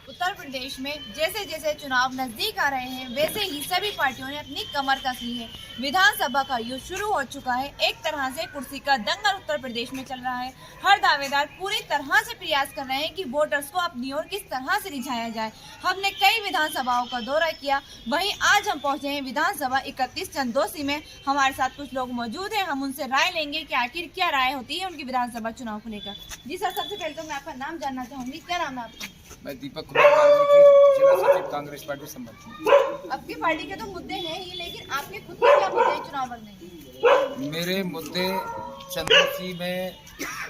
उत्तर प्रदेश में जैसे जैसे चुनाव नजदीक आ रहे हैं वैसे ही सभी पार्टियों ने अपनी कमर कस ली है। विधानसभा का युद्ध शुरू हो चुका है। एक तरह से कुर्सी का दंगल उत्तर प्रदेश में चल रहा है। हर दावेदार पूरी तरह से प्रयास कर रहे हैं कि वोटर्स को अपनी ओर किस तरह से रिझाया जाए। हमने कई विधानसभाओं का दौरा किया, वहीं आज हम पहुंचे हैं विधानसभा 31 चंदोसी में। हमारे साथ कुछ लोग मौजूद हैं, हम उनसे राय लेंगे कि आखिर क्या राय होती है उनकी विधानसभा चुनाव को लेकर। जी सर, सबसे पहले तो मैं आपका नाम जानना चाहूंगी, क्या नाम है आपका? मैं दीपक कुमार वाल्मीकि, जिला सचिव कांग्रेस पार्टी संबल। आपकी पार्टी के तो मुद्दे हैं ही, लेकिन आपके खुद के क्या मुद्दे हैं चुनाव लड़ने के? मेरे मुद्दे चंदोसी में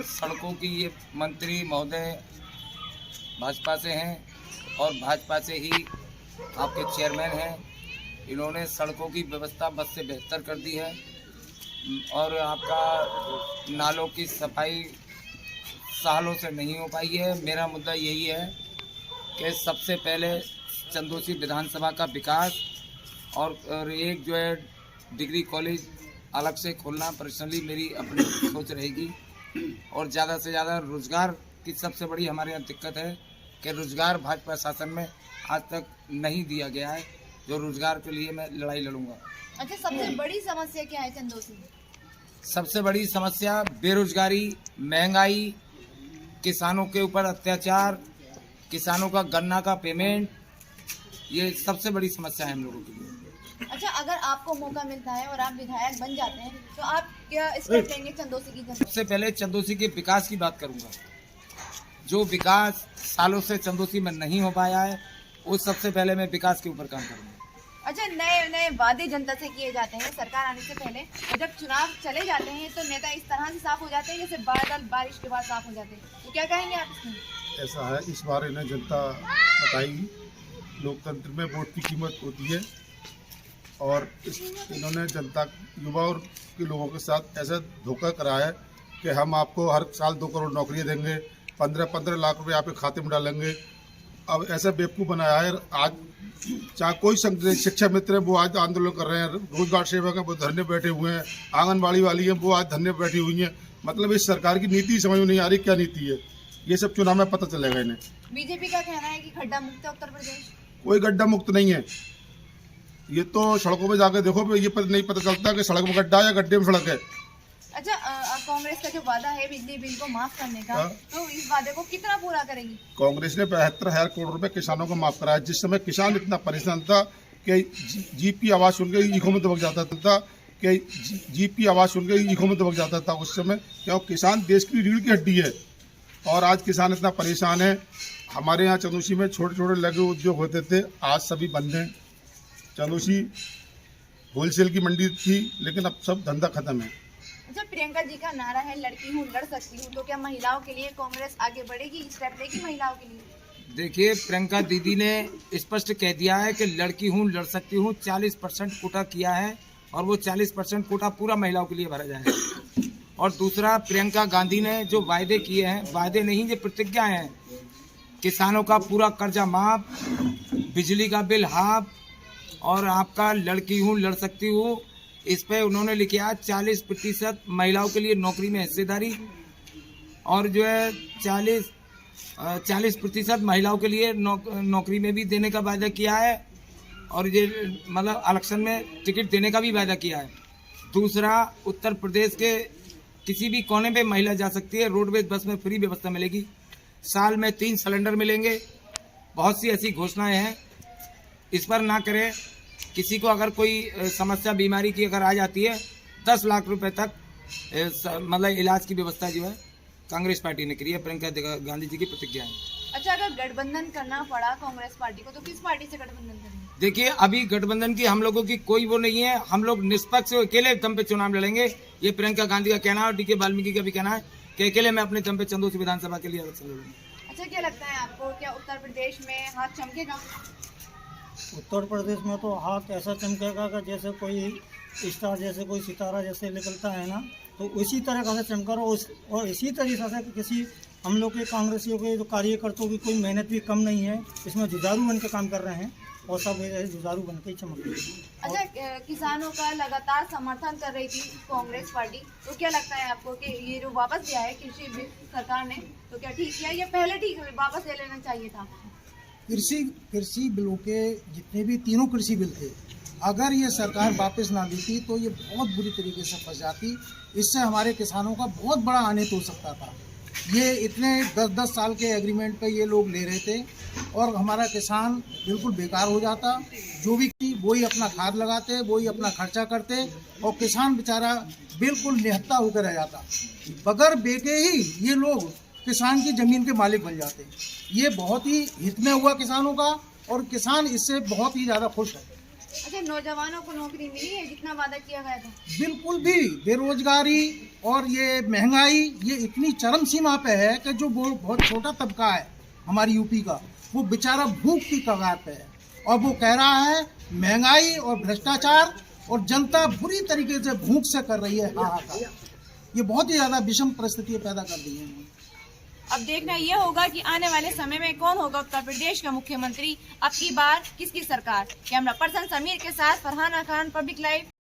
सड़कों की, ये मंत्री महोदय भाजपा से हैं और भाजपा से ही आपके चेयरमैन हैं। इन्होंने सड़कों की व्यवस्था बस से बेहतर कर दी है और आपका नालों की सफाई सालों से नहीं हो पाई है। मेरा मुद्दा यही है कि सबसे पहले चंदोसी विधानसभा का विकास और एक जो है डिग्री कॉलेज अलग से खोलना पर्सनली मेरी अपनी सोच रहेगी। और ज़्यादा से ज़्यादा रोज़गार की सबसे बड़ी हमारे यहाँ दिक्कत है कि रोज़गार भाजपा शासन में आज तक नहीं दिया गया है, जो रोज़गार के लिए मैं लड़ाई लड़ूंगा। अच्छा, सबसे बड़ी समस्या क्या है चंदोसी में? सबसे बड़ी समस्या बेरोजगारी, महंगाई, किसानों के ऊपर अत्याचार, किसानों का गन्ना का पेमेंट, ये सबसे बड़ी समस्या है हम लोगों के लिए। अच्छा, अगर आपको मौका मिलता है और आप विधायक बन जाते हैं तो आप क्या स्टेप लेंगे चंदोसी की? सबसे पहले चंदोसी के विकास की बात करूंगा। जो विकास सालों से चंदोसी में नहीं हो पाया है, उस सबसे पहले मैं विकास के ऊपर काम करूंगा। अच्छा, नए नए वादे जनता से किए जाते हैं सरकार आने से पहले, और जब चुनाव चले जाते हैं तो नेता इस तरह से साफ हो जाते हैं जैसे बादल बारिश के बाद साफ हो जाते हैं, तो क्या कहेंगे आप इसमें? ऐसा है, इस बार इन्हें जनता बताएगी। लोकतंत्र में वोट की कीमत होती है और इन्होंने जनता, युवा और के लोगों के साथ ऐसा धोखा करा है कि हम आपको हर साल 2 करोड़ नौकरियां देंगे, 15-15 लाख रुपए आपके खाते में डालेंगे। अब ऐसा बेवकूफ़ बनाया है। आज चाहे कोई शिक्षा मित्र है वो आज आंदोलन कर रहे हैं, रोजगार सेवक है वो धरने बैठे हुए हैं, आंगनबाड़ी वाली है वो आज धरने बैठी हुई हैं। मतलब इस सरकार की नीति समझ में नहीं आ रही, क्या नीति है। ये सब चुनाव में पता चलेगा इन्हें। बीजेपी का कहना है कि गड्ढा मुक्त है उत्तर प्रदेश। कोई गड्ढा मुक्त नहीं है। ये तो सड़कों पे जाकर देखो, ये नहीं पता चलता कि सड़क में गड्ढा या गड्ढे में सड़क है। अच्छा, कांग्रेस का जो वादा है बिजली बिल को माफ करने का, तो इस वादे को कितना पूरा करेगी? कांग्रेस ने 72,000 करोड़ रुपए किसानों को माफ कराया। जिस समय किसान इतना परेशान था कि जीप की आवाज़ सुन के ईखों में दबक जाता था उस समय, क्यों? किसान देश की रीढ़ की हड्डी है और आज किसान इतना परेशान है। हमारे यहाँ चंदोसी में छोटे छोटे लघु उद्योग होते थे, आज सभी बंद हैं। चंदोसी होलसेल की मंडी थी, लेकिन अब सब धंधा खत्म है। अच्छा, प्रियंका जी का नारा है लड़की हूँ लड़ सकती हूँ, तो क्या महिलाओं के लिए कांग्रेस आगे बढ़ेगी, स्टेप लेगी महिलाओं के लिए? देखिए, प्रियंका दीदी ने स्पष्ट कह दिया है कि लड़की हूँ लड़ सकती हूँ। 40% कोटा किया है और वो 40% कोटा पूरा महिलाओं के लिए भरा जाएगा। और दूसरा, प्रियंका गांधी ने जो वायदे किए हैं, वायदे नहीं ये प्रतिज्ञा हैं, किसानों का पूरा कर्जा माफ, बिजली का बिल हाफ और आपका लड़की हूँ लड़ सकती हूँ, इस पे उन्होंने लिखा 40% महिलाओं के लिए नौकरी में हिस्सेदारी और जो है 40% महिलाओं के लिए नौकरी में भी देने का वायदा किया है और ये मतलब इलेक्शन में टिकट देने का भी वायदा किया है। दूसरा, उत्तर प्रदेश के किसी भी कोने पे महिला जा सकती है, रोडवेज बस में फ्री व्यवस्था मिलेगी, साल में 3 सिलेंडर मिलेंगे। बहुत सी ऐसी घोषणाएं हैं, इस पर ना करें। किसी को अगर कोई समस्या बीमारी की अगर आ जाती है, 10 लाख रुपए तक मतलब इलाज की व्यवस्था जो है कांग्रेस पार्टी ने करी है। प्रियंका गांधी जी की प्रतिज्ञा है। अच्छा, अगर गठबंधन करना पड़ा कांग्रेस पार्टी को तो किस पार्टी से गठबंधन करेंगे? देखिए, अभी गठबंधन की हम लोगों की कोई वो नहीं है। हम लोग निष्पक्ष अकेले दम पे चुनाव लड़ेंगे। ये प्रियंका गांधी का कहना है और डीके वाल्मीकि का भी कहना है कि अकेले मैं अपने दम पे चंदोसी विधानसभा के लिए इलेक्शन लड़ूंगा। अच्छा, क्या लगता है आपको, क्या उत्तर प्रदेश में हाथ चमकेगा? उत्तर प्रदेश में तो हाथ ऐसा चमकेगा कि जैसे कोई स्टार जैसे कोई सितारा जैसे निकलता है ना, तो उसी तरह का से चमका रहा और इसी तरीके से किसी हम लोग के कांग्रेसियों के जो कार्यकर्ताओं की कोई मेहनत भी कम नहीं है, इसमें जुझारू बन के काम कर रहे हैं और सब जुझारू बन के ही चमक रहे हैं। अच्छा, किसानों का लगातार समर्थन कर रही थी कांग्रेस पार्टी, तो क्या लगता है आपको कि ये जो वापस दिया है कृषि बिल सरकार ने, तो क्या ठीक किया या पहले ठीक वापस ले लेना चाहिए था? कृषि बिलों के जितने भी तीनों कृषि बिल थे, अगर ये सरकार वापस ना देती तो ये बहुत बुरी तरीके से फंस जाती। इससे हमारे किसानों का बहुत बड़ा हानित हो सकता था। ये इतने 10-10 साल के एग्रीमेंट पे ये लोग ले रहे थे और हमारा किसान बिल्कुल बेकार हो जाता। जो भी वही अपना खाद लगाते, वही अपना खर्चा करते और किसान बेचारा बिल्कुल निहत्ता होकर रह जाता। बगैर बेचे ही ये लोग किसान की ज़मीन के मालिक बन जाते। ये बहुत ही हित में हुआ किसानों का और किसान इससे बहुत ही ज़्यादा खुश है। अच्छा, नौजवानों को नौकरी मिली है जितना वादा किया गया था? बिल्कुल भी। बेरोजगारी और ये महंगाई ये इतनी चरम सीमा पे है कि जो बहुत छोटा तबका है हमारी यूपी का, वो बेचारा भूख की कगार पे है और वो कह रहा है महंगाई और भ्रष्टाचार और जनता बुरी तरीके से भूख से कर रही है हाहाकार। ये बहुत ही ज़्यादा विषम परिस्थितियाँ पैदा कर दी हैं। अब देखना ये होगा कि आने वाले समय में कौन होगा उत्तर प्रदेश का मुख्यमंत्री, अब की बार किसकी सरकार। कैमरा पर्सन समीर के साथ फरहाना खान, पब्लिक लाइव।